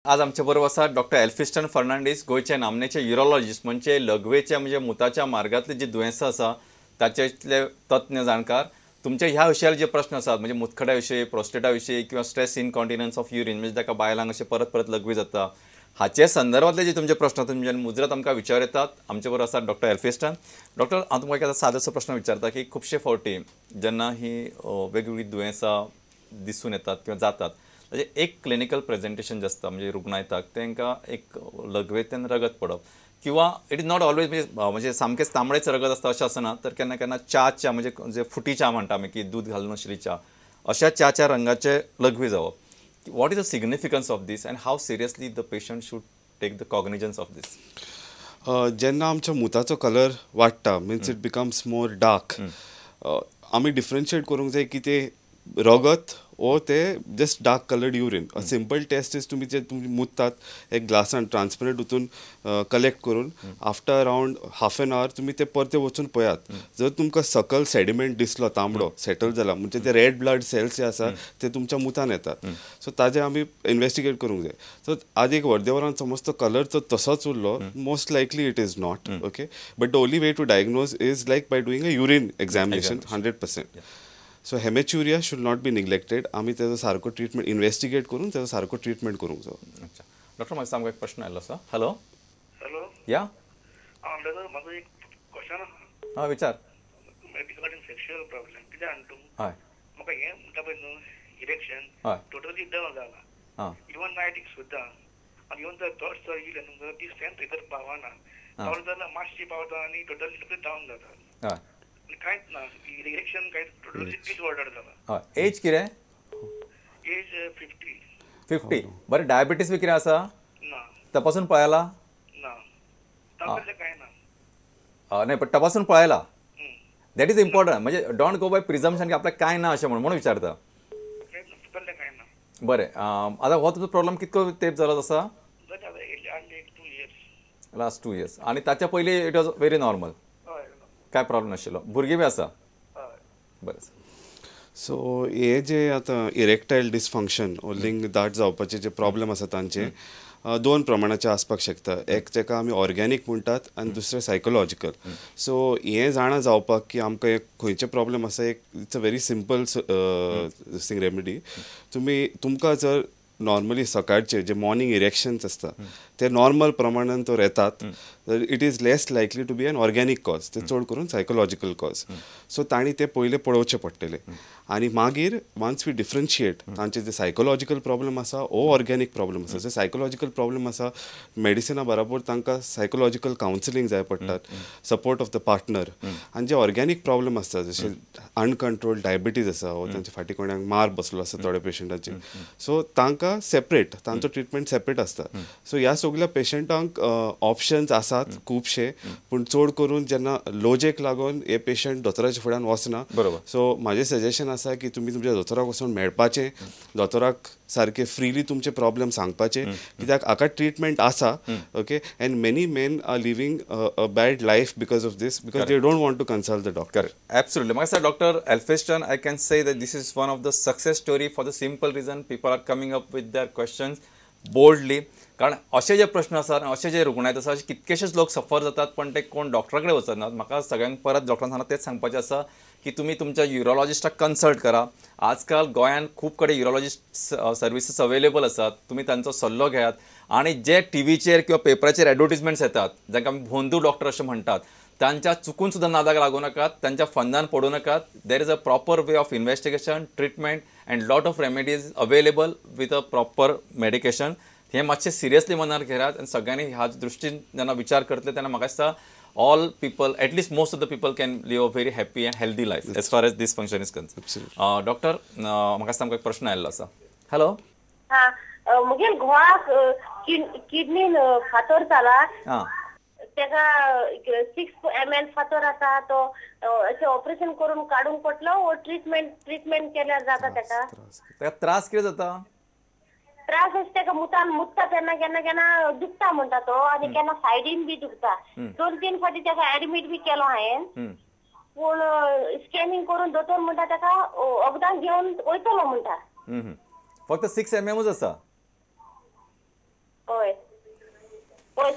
आज आमच्या बरोबर आसा डॉक्टर एल्फिस्टन फर्नांडीस, गोयचे नामनेचे युरोलॉजिस्ट, म्हणजे लघवेच्या म्हणजे मुताच्या मार्गातली जी दुयेंसां आसा ताचेतले तज्ञ जाणकार. तुमचे ह्या विशयार जे प्रश्न आसात म्हणजे मुतखड्या विशीं, प्रोस्टेटा विशीं किंवा स्ट्रेस इनकॉन्टिनन्स ऑफ युरिन म्हणजे ताका बायलांक अशें परत परत लघवी जाता, हाचे संदर्भातले जे तुमचे प्रश्न तुमचे मुजरत आमकां विचार येतात. आमचे बरोबर आसात डॉक्टर एल्फिस्टन. डॉक्टर, हांव तुमकां एक सादोसो प्रश्न विचारता की खुबशे फावटी जेन्ना ही वेगवेगळी दुयेंसां दिसून येतात किंवा जातात, म्हणजे एक क्लिनिकल प्रेझेंटेशन जे आसता म्हणजे रुग्णायताक तांकां एक लघवेंतल्यान रगत पडप किंवा इट इज नॉट ऑलवेज म्हणजे सामकेंच तांबडेच रगत आसता अशें आसना, तर केन्ना केन्ना च्याच्या म्हणजे जे फुटी च्या म्हणटा आमी की दूद घालून आशिल्ली च्या, अशा च्याच्या रंगाचे लघवी जावप. What is the significance of this and how seriously the patient should take the cognizance of this? जेन्ना आमच्या मुताचो कलर वाडटा means it becomes more dark, आमी डिफरन्शिएट करूंक जाय की ते रगत ओ ते just dark coloured urine. A simple test is तुमी जे तुमी मुततात एक ग्लासान ट्रान्सपरंट उतून कलेक्ट करून after around half an hour तुमी ते परते वचून पळयात. जर तुमकां सकल सेडिमेंट दिसलो तांबडो सेटल जाला म्हणजे ते रेड ब्लड सेल्स जे आसा ते तुमच्या मुतान येतात. सो ताजें आमी इन्वेस्टिगेट करूंक जाय. सो आज एक अर्दे वरान समज तो कलर तो तसोच उरलो, most likely it is not okay. But the only way to diagnose is like by doing a urine examination 100%. So haematuria should not be neglected. आमी तेजो सारको ट्रिटमेंट इन्वेस्टिगेट करून तेजो सारको ट्रिटमेंट करूंक जाय. अच्छा डॉक्टर, म्हाका सामको एक प्रश्न आयलो आसा. हॅलो हॅलो या म्हाजो एक क्वेश्चन आहा. हां विचार. रिगार्डिंग सेक्शुअल प्रॉब्लेम कितें जाण तूं हय म्हाका हें म्हणटा पळय न्हू इरेक्शन हय टोटली डन जाला. हां इवन नायटीक सुद्दां आनी इवन जर थॉट्स जर येयले न्हू ती स्ट्रेंथ भितर पावना पावले जाल्यार मातशी पावता आनी टोटली डावन जाता हय आनी कांयच ना इरेक्शन कांयच टोटली डिसऑर्डर जाला. हय एज कितें? एज 50. 50. बरें डायबिटीस बी कितें आसा? ना तपासून पळयला? ना तातूंतलें कांय ना. नाही पण तपासून पळयला. That is important. म्हणजे डोंट गो बाय प्रिझम्पशन की आपल्याक कांय ना अशें म्हणून विचारता. तातूंतलें कांय ना. बरें आतां हो तुजो प्रॉब्लेम कितको तेंप जालो आसा? जाता एक 2 इयर्स. Last 2 years. आनी ताच्या पयलीं इट वॉज व्हेरी नॉर्मल, हय काय प्रॉब्लेम नाशिल्लो. भुरगीं बी आसा? हय. बरें. सो हे जे आतां इरेक्टायल डिसफंक्शन ओ लिंग दाट जावपाचे जे प्रॉब्लेम आसा तांचे दोन प्रमाणाचे आसपाक शकता. एक जाका आमी ऑर्गेनीक म्हणटात आनी दुसरें सायकोलॉजिकल. सो हें जाणा जावपाक की आमकां एक खंयचे प्रॉब्लेम आसा, एक it's a very simple thing remedy. तुमकां जर नॉर्मली सकाळचे जे मॉर्निंग इरेक्शन्स आसता ते नॉर्मल प्रमाणान तर येतात, it is less likely to be an organic cause. ते चड करून सायकोलॉजिकल कॉज. सो तांणी ते पयले पळोवचे पडटले आनी मागीर वन्स वी डिफरन्शिएट तांचे जे सायकोलॉजिकल प्रॉब्लेम आसा ओ ऑर्गेनीक प्रॉब्लेम आसा. जे सायकोलॉजिकल प्रॉब्लेम आसा मेडिसिना बरोबर तांकां सायकोलॉजिकल कावन्सिलींग जाय पडटात, सपोर्ट ऑफ द पार्टनर. आनी जे ऑर्गेनीक प्रॉब्लेम आसता जशे अनकंट्रोल्ड डायबिटीज आसा वा तांचे फाटी कोणाक मार बसलो आसा थोड्या पेशंटांचे, सो तांकां सेपरेट तांचो ट्रिटमेंट सेपरेट आसता. सो ह्या सगळ्या पेशंटांक ऑप्शन्स आसात खुबशे, पूण चड करून जेन्ना लोजेक लागून हे पेशंट दोतोराच्या फुड्यान वचना. बरोबर. सो म्हाजें सजेशन आसा की तुमी तुमच्या दोतोराक वचून मेळपाचें, दोतोराक सारके फ्रीली तुमचे प्रॉब्लेम सांगपाचे, कित्याक हाका ट्रिटमेंट आसा. Okay. And many men are living a bad life because of this, because they don't want to consult the doctor. Correct. Absolutely. Myself, Dr. Elphiston, I can say that this is one of the success story for the simple reason people are coming up with their questions boldly. कारण असे जे प्रश्न आसात, असे जे रुग्णायत आसा, असे कितकेशेच लोक सफर जातात पण ते कोण डॉक्टरा कडेन वचनात. म्हाका सगळ्यांक परत डॉक्टरांना तेच सांगपाचें आसा की तुमी तुमच्या युरोलॉजिस्टाक कन्सल्ट करा. आजकाल गोंयान खूब कडेन युरोलॉजिस्ट सर्विसीस अवेलेबल आसात. तुमी तांचो सल्लो घेयात आणि जे टीव्हीचेर किंवा पेपराचेर एडवर्टिजमेंट्स येतात जांकां आमी भोंदू डॉक्टर अशें म्हणटात, तांच्या चुकून सुद्दां नादाक लागू नाकात, तांच्या फंदान पडू नाकात. There is a proper way of investigation, treatment and lot of remedies available with a proper medication. हे मातशें सिरियसली मनार घेयात आनी सगळ्यांनी ह्या दृश्टीन जेन्ना विचार करतले तेन्ना म्हाका दिसता all people, at least most of the people can live a very happy and healthy life as far as this function is concern. Doctor, म्हाका दिसता आमकां एक प्रश्न आयिल्लो आसा. हॅलो मुगेल घोवाक किडनीन फातर जाला. हां तेका 6 ml फातर आसा. तो अशें ऑपरेशन करून काडूंक पडलो वो ट्रीटमेंट केल्यार जाता तेका? ताका त्रास कितें जाता? त्रास अशें तेका मुतता तेन्ना केन्ना केन्ना दुखता म्हणटा तो आनी केन्ना सायडीन बी दुखता. 2-3 फावटी तेका एडमीट बी केलो हांवें, पूण स्कॅनिंग करून दोतोर म्हणटा तेका वखदां घेवन वयतलो म्हणटा. फक्त 6 mmच आसा?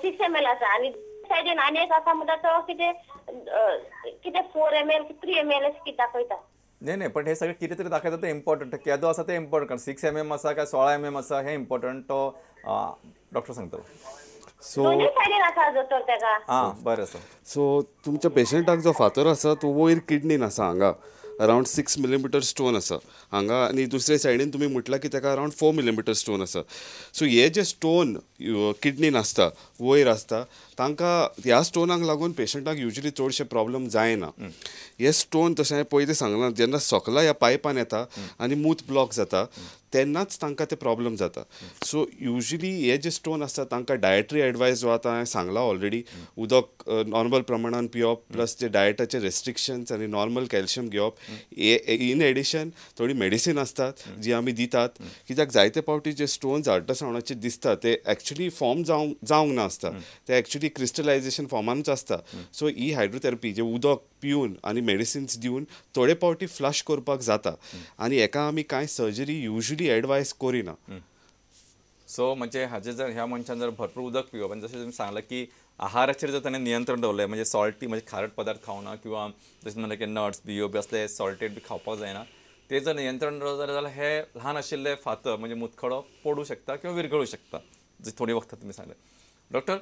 6 ml आसा आणि सायडीन आनी एक आसा म्हणटा तो कितें 4 ml 3 ml अशें कितें दाखयता. नाही पण हे सगळं किती तरी दाखयता ते इम्पॉर्टंट केदो आसा ते इम्पॉर्टंट 6 mm आसा काय 16 mm आसा हे इम्पॉर्टंट तो डॉक्टर सांगतलो. सो दोन्ही सायडीन आसा दोतोर तेका. हां बरें आसा. सो तुमच्या पेशंटाक जो फातर आसा तो वयर किडनीन आसा हांगा अरावंड 6 millimeter स्टोन आसा हांगा आनी दुसरे सायडीन तुमी म्हटलां की ताका अरावंड 4 millimeter स्टोन आसा. सो हे जे स्टोन किडनीन आसता वयर आसता तांकां ह्या स्टोनाक लागून पेशंटाक युजली चडशे प्रॉब्लम जायना. हे स्टोन तशें हांवें पयलीं सांगलां जेन्ना सकला ह्या पायपान येता आनी मूत ब्लॉक जाता तेन्नाच तांकां ते प्रॉब्लम जाता. सो युजली हे जे स्टोन आसता तांकां डायटरी एडवायस जो आतां हांवें सांगला ऑलरेडी उदक नॉर्मल प्रमाणान पिवप प्लस जे डायटाचे रेस्ट्रिक्शन्स आनी नॉर्मल कॅल्शियम घेवप. इन एडिशन थोडी मेडिसीन असतात जी आमी दितात कित्याक जायते फावटी जे स्टोन्स अल्ट्रासावंडाचे दिसता ते एक्चुली फॉर्म जावंक नासता ते एक्चुली क्रिस्टलायझेशन फॉर्मानूच आसता. सो ही हायड्रोथेरपी जे उदक पिवन आनी मेडिसिन्स दिवन थोडे फावटी फ्लश करपाक जाता आनी हेका आमी कांय सर्जरी युजली एडवायस करिना. सो म्हणजे हाजे जर ह्या मनशान जर भरपूर उदक पिवप आनी जशें तुमी सांगलां की आहाराचेर जर ताणें नियंत्रण दवरलें म्हणजे सॉल्टी म्हणजे खारट पदार्थ खावना किंवा जशें म्हणलें की नट्स बियो बी असले सॉल्टेड बी खावपाक जायना ते जर नियंत्रण दवरलें जाल्यार हे ल्हान आशिल्ले फातर म्हणजे मुतखडो पडू शकता किंवा विरगळू शकता जे थोडी वखदां तुमी सांगले. डॉक्टर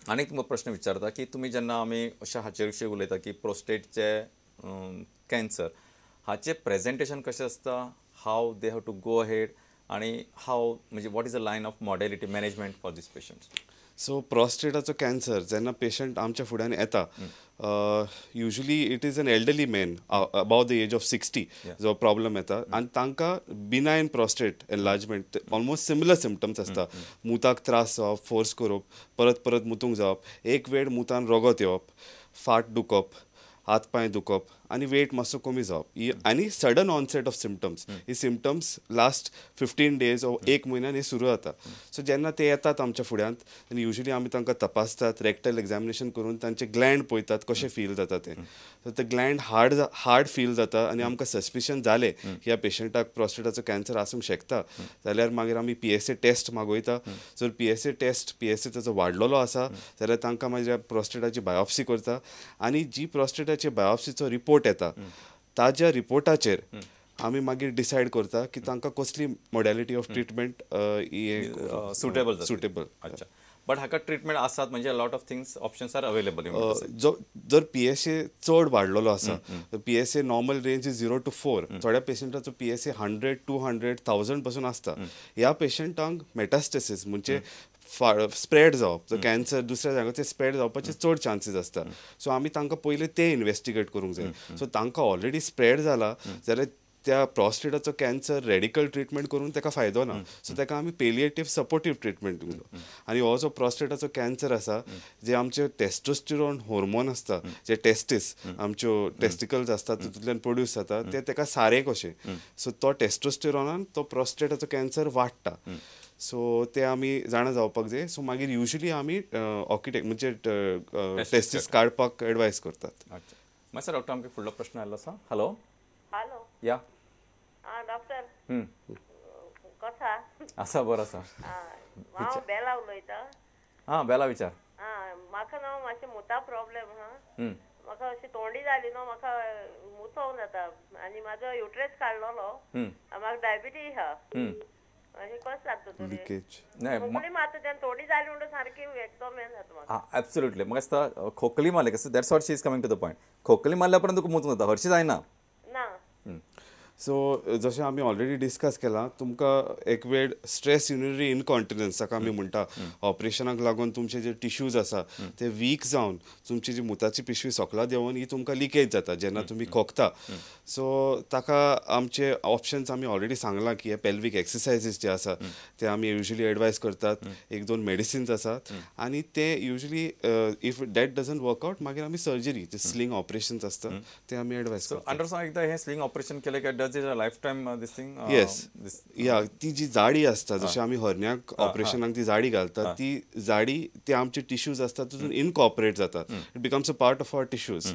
आनीक तुमकां प्रश्न विचारता की तुमी जेन्ना आमी अशा हाचे विशीं उलयता की प्रोस्टेटचे कॅन्सर हाचे प्रेजेंटेशन कशें आसता how they have to go ahead आणि हाव म्हणजे what is the line of modality management for this patients. So प्रोस्टेटाचो कॅन्सर जेन्ना पेशंट आमच्या फुड्यान येता usually it is an elderly man above the age of 60 जो प्रॉब्लम येता आनी तांकां benign prostate enlargement almost similar symptoms आसता. मुताक त्रास जावप फोर्स करप परत परत मुतूंक जावप एक वेळ मुतान रगत येवप फाट दुखप हात पांय दुखप आनी वेट मातसो कमी जावप आनी सडन ऑनसेट ऑफ सिम्पटम्स. ही सिम्पटम्स लास्ट 15 days ओ 1 म्हयन्यान हे सुरू जाता. सो जेन्ना ते येतात आमच्या फुड्यांत आनी युजली आमी तांकां तपासतात रेक्टल एक्झामिनेशन करून तांचे ग्लँड पळयतात कशें फील जाता ते. सो ते ग्लँड हार्ड फील जाता आनी आमकां सस्पिशन जालें ह्या पेशंटाक प्रोस्टेटाचो कॅन्सर आसूंक शकता जाल्यार मागीर आमी PSA टेस्ट मागयता. जर PSA ताचो वाडलेलो आसा जाल्यार तांकां मागीर प्रोस्टेटाची बायोप्सी करता आनी जी प्रोस्टेटाची बायोप्सीचो रिपोर्ट येता ताज्या रिपोर्टाचेर आमी मागीर डिसायड करता की तांकां कसली मॉडेलिटी ऑफ ट्रिटमेंट सुटेबल. अच्छा बट हाका ट्रिटमेंट आसात म्हणजे lot of things options are available. जर PSA चड वाडलेलो आसा PSA normal range is 0 to 4 थोड्या पेशंटाचो PSA 100, 200, 1000 पासून आसता. ह्या पेशंटांक मेटास्टेसीस म्हणजे स्प्रेड जावप कॅन्सर दुसऱ्या जाग्याचेर स्प्रेड जावपाचे चड चान्सीस आसता. सो आमी तांकां पयलीं ते इन्वेस्टिगेट करूंक जाय. सो तांकां ऑलरेडी स्प्रेड जाला जाल्यार त्या प्रोस्टेटाचो कॅन्सर रेडिकल ट्रिटमेंट करून ताका फायदो ना. सो ताका आमी पेलिएटिव्ह सपोर्टिव्ह ट्रिटमेंट दिवंक. आनी हो जो प्रोस्टेटाचो कॅन्सर आसा जे आमचे टेस्टोस्टेरोन हॉर्मोन आसता जे टेस्टीस आमच्यो टेस्टिकल्स आसता तितूंतल्यान प्रोड्यूस जाता ते ताका सारे कशें. सो तो टेस्टोस्टेरोनान तो प्रोस्टेटाचो कॅन्सर वाडटा. सो ते आमी जाणा जावपाक जाय. सो मागीर युजली आमी ऑकिटेक म्हणजे टेस्टीस काडपाक एडवायस करतात. अच्छा मातसो डॉक्टर आमकां फुडलो प्रश्न आयलो आसा. हॅलो हॅलो या डॉक्टर कसा आसा बरो आसा. हांव बेला उलयतां. हां बेला विचार. म्हाका न्हू मातशें मुता प्रॉब्लेम म्हाका अशी तोंडी जाली न्हू म्हाका मुतोंक जाता आनी म्हाजो युट्रस काडलोलो म्हाका डायबिटीज आहा कशें जाता तुमी मात तोंडी जाली म्हणून सारकी एकदम हें जाता म्हाका. एब्सोल्युटली म्हाका दिसता खोकली मारली कसं that's what she is coming to the point. खोकली मारल्या पर्यंत तुका मुतूंक जाता हरशीं जायना. सो जशें आमी ऑलरेडी डिस्कस केलां तुमकां एक वेळ स्ट्रेस युरिनरी इनकॉन्टिनन्स जाका आमी म्हणटा ऑपरेशनाक लागून तुमचे जे टिश्यूज आसा ते वीक जावन तुमची जी मुताची पिशवी सोकला देंवन ही तुमकां लिकेज जाता जेन्ना तुमी खोकता. सो ताका आमचे ऑप्शन्स आमी ऑलरेडी सांगलां की हे पेल्वीक एक्सरसायजीस जे आसा ते आमी युजली एडवायस करतात. 1-2 मेडिसिन्स आसात आनी ते usually if that doesn't workout मागीर आमी सर्जरी जे स्लिंग ऑपरेशन्स आसता ते आमी एडवायस करतात. अंडरस्टँड एकदा हे स्लिंग ऑपरेशन केले काय does it a life time this thing. Yes या ती जी जाडी आसता जशी आमी हरण्याक ऑपरेशनाक ती जाडी घालतात ती जाडी ते आमचे टिश्यूज आसतात तितून इनकॉपरेट जातात. It becomes a part of our tissues.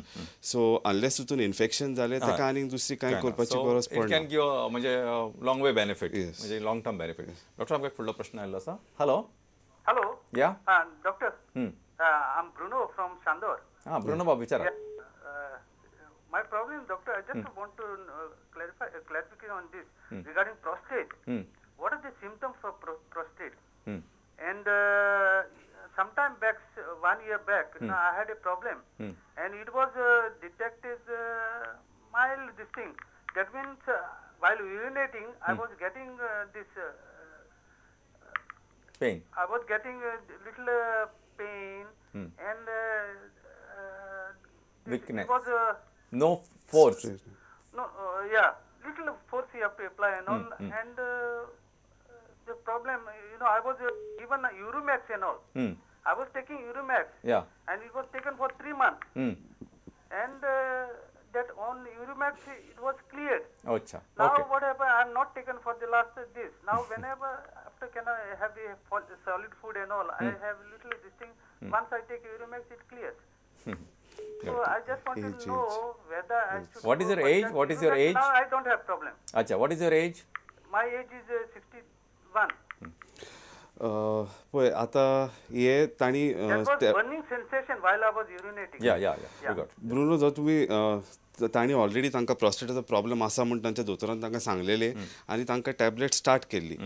So unless तितून इन्फेक्शन जालें ताका आनी दुसरी कांय करपाची गरज पडना. इट कॅन गिव म्हणजे लॉंग वे बेनिफिट म्हणजे लॉंग टर्म बेनिफिट. डॉक्टर आमकां फुडलो प्रश्न आयलो आसा. हॅलो हॅलो या Doctor, I'm Bruno from Sandor. हां ब्रुनो बाब विचारा. My problem, doctor, I just want to clarification on this regarding prostate. What are the symptoms of prostate? And sometime back, 1 year back, I had a problem, and it was detected mild this thing. That means while urinating, I was getting this. Pain. I was getting a little pain and Weakness. It was No force. no, yeah, little force you have to apply and all. And the problem, I was given Uromax and all. I was taking Uromax, Yeah. and it was taken for 3 months. And that on Uromax it was cleared. अच्छा. Now Okay. what happened? I am not taken for the last this. Now whenever after can I have the solid food and all, I have little this thing. Once I take Uromax, it clears. So I just wanted to know whether I should. What is go your for age? that What is your Uromax. age? Now I don't have problem. अच्छा. What is your age? My age is 61. पळय आतां हे तांणी That was burning sensation while I was urinating. Yeah. We got. Bruno जो तुमी तांणी already तांकां प्रोस्टेटाचो problem आसा म्हूण तांच्या दोतोरान तांकां सांगलेले आनी तांकां टॅबलेट स्टार्ट केल्ली.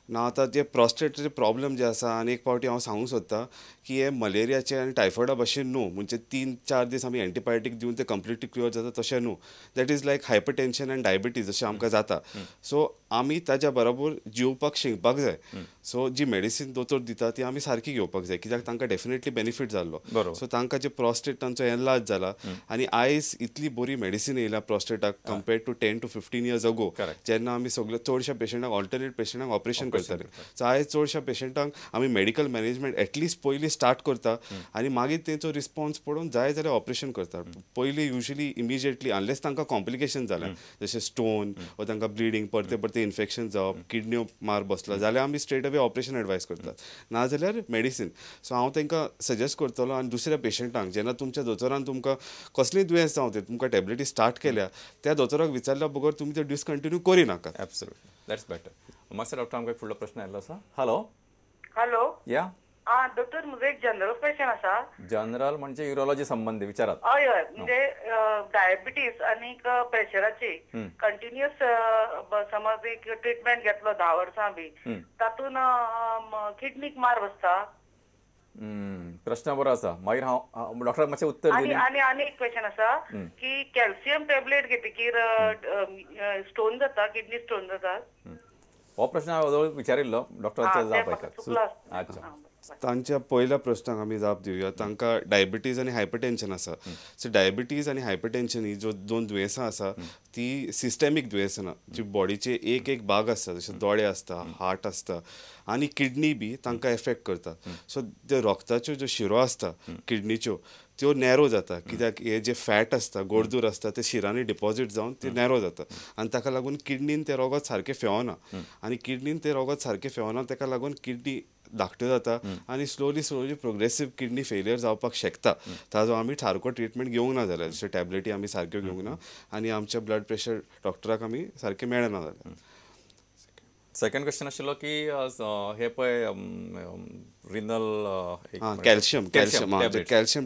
ना आतां जे प्रोस्टेटाचे प्रॉब्लम जे आसा आनी एक फावटी हांव सांगूंक सोदतां की हे मलेरियाचे आनी टायफॉयडा भशेन न्हू म्हणजे 3-4 दीस आमी एंटीबायोटीक दिवन ते कंप्लिटली क्युअर जाता तशें न्हू. That is like hyper tension end diabetes जशें आमकां जाता. सो आमी ताच्या बरोबर जिवपाक शिकपाक जाय. सो जी मेडिसीन दोतोर दिता ती आमी सारकी घेवपाक जाय कित्याक तांकां डेफिनेटली बेनिफीट जाल्लो. सो तांकां जे प्रोस्टेट तांचो एनलार्ज जाला आनी आयज इतली बरी मेडिसीन येयल्या प्रोस्टेटाक compared to 10 to 15 years ago जेन्ना आमी सगळे चडशा पेशंटाक ऑल्टरनेट पेशंटाक ऑपरेशन करताले. सो आयज चडशा पेशंटांक आमी मेडिकल मॅनेजमेंट एटलिस्ट पयलीं स्टार्ट करता आनी मागीर तेंचो रिस्पॉन्स पळोवन जाय जाल्यार ऑपरेशन करता. पयलीं युजली इमिजिएटली अनलेस तांकां कॉम्प्लिकेशन जालें जशें स्टोन वा तांकां ब्लिडींग परते परते इन्फेक्शन जावप किडन्यो मार बसला जाल्यार आमी स्ट्रेट अवे ऑपरेशन एडवायस करतात नाजाल्यार मेडिसीन. सो हांव तांकां सजेस्ट करतलो आनी दुसऱ्या पेशंटांक जेन्ना तुमच्या दोतोरान तुमकां कसलीय दुयेंस जावं ते तुमकां टॅबलेटी स्टार्ट केल्या त्या दोतोराक विचारल्या बगर तुमी ते डिसकंटिन्यू करिनाकात. Absolutely. That's better. Master doctor आमकां एक फुडलो प्रश्न आयलो आसा. हॅलो. हॅलो. या. डॉक्टर म्हजो एक जनरल क्वेश्चन आसा. जनरल म्हणजे युरोलॉजी संबंधी विचारात. हय म्हणजे डायबिटीस आणि प्रेशराची कंटिन्युअस समज एक ट्रीटमेंट घेतलो 10 वर्सां बी तातून किडनीक मार बसता. प्रश्न बरो आसा. मागीर हांव डॉक्टराक मातशें उत्तर दिलें. आणि एक क्वेश्चन आसा की कॅल्शियम टॅबलेट घेतकीर स्टोन जाता किडनी स्टोन जाता. हो प्रश्न हांवें विचारिल्लो डॉक्टरांचो जाप चुकला. अच्छा तांच्या पहिल्या प्रश्नाक आमी जाप दिवया. तांकां डायबिटीज आनी हायपरटेन्शन आसा. सो डायबिटीज आनी हायपरटेन्शन ही जो दोन दुयेंसां आसा ती सिस्टेमीक दुयेंसां ना जी बॉडीचे एक एक भाग आसता जशे दोळे आसता हार्ट आसता आनी किडनी बी तांकां एफेक्ट करता. सो ते रक्ताच्यो ज्यो शिरो आसता किडनीच्यो त्यो नॅरो जाता कित्याक हे जे फॅट आसता गोडदूर आसता ते शिरांनी डिपॉझीट जावन ते नॅरो जाता आनी ताका लागून किडनीन ते रगत सारकें फेवना आनी किडनीन ते रगत सारकें फेवना ताका लागून किडनी धाकट्यो जाता आनी स्लोली प्रोग्रेसीव किडनी फेलियर जावपाक शकता. ताजो आमी सारको ट्रिटमेंट घेवंक ना जाल्यार जशे टॅबलेटी आमी सारक्यो घेवंक ना आनी आमच्या ब्लड प्रेशर डॉक्टराक आमी सारकें मेळना जाल्यार. सेकंड क्वेश्चन आशिल्लो की हे पळय रिनल कॅल्शियम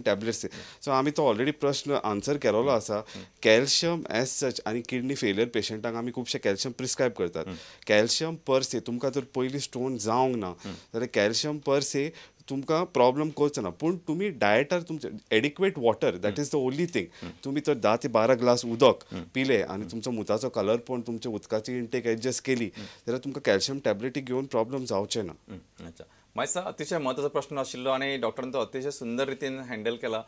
टॅबलेट्स. सो आमी तो ऑलरेडी प्रश्न आन्सर केलोलो आसा. कॅल्शियम एज सच आनी किडनी फेलियर पेशंटांक आमी खुबशे कॅल्शियम प्रिस्क्रायब करतात. कॅल्शियम पर से तुमकां जर पयलीं स्टोन जावंक ना जाल्यार कॅल्शियम पर से तुमकां प्रॉब्लम करचो ना पूण तुमी डायटार तुमचे adequate water that is the only thing. तुमी तर 10 ते 12 ग्लास उदक पिले आनी तुमचो मुताचो कलर पळोवन तुमच्या उदकाची इंटेक एडजस्ट केली जाल्यार तुमकां कॅल्शियम टॅबलेटी घेवन प्रॉब्लम जावचे ना. अच्छा मातसो अतिशय म्हत्वाचो प्रश्न आशिल्लो आनी डॉक्टरान तो अतिशय सुंदर रितीन हँडल केला.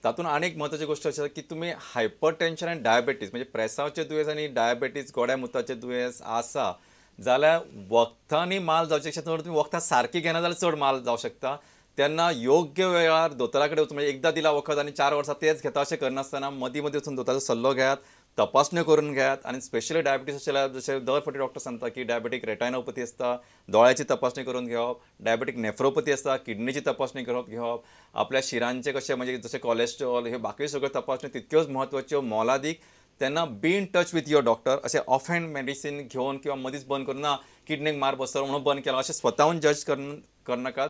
तातूंत आनी एक म्हत्वाची गोश्ट अशी की तुमी हायपर टेन्शन आनी डायबेटीज म्हणजे प्रेसावचे दुयेंस आनी डायबेटीज गोड्या मुताचे दुयेंस आसा जाल्यार वखदांनी माल जावचे चड तुमी वखदां सारकी घेना जाल्यार चड माल जावं शकता. तेन्ना योग्य वेळार दोतोरा कडेन वचून म्हणजे एकदां दिला वखद आनी 4 वर्सां तेच घेता अशें करनासतना मदीं मदीं वचून दोतोराचो सल्लो घेयात तपासण्यो करून घेयात आनी स्पेशली डायबिटीज आशिल्ल्यार जशें दर फावटी डॉक्टर सांगता की डायबेटीक रेटायनोपथी आसता दोळ्याची तपासणी करून घेवप डायबेटीक नेफ्रोपथी आसता किडनीची तपासणी घेवप आपल्या शिरांचे कशें म्हणजे जशें कोलेस्ट्रॉल ह्यो बाकी सगळ्यो तपासण्यो तितक्योच म्हत्वाच्यो मोलादीक. तेन्ना be in touch with your doctor अशें ऑफ हँड मेडिसीन घेवन किंवा मदींच बंद करून ना किडनीक मार बसतलो म्हणून बंद केलो अशें स्वताहून जज करनाकात.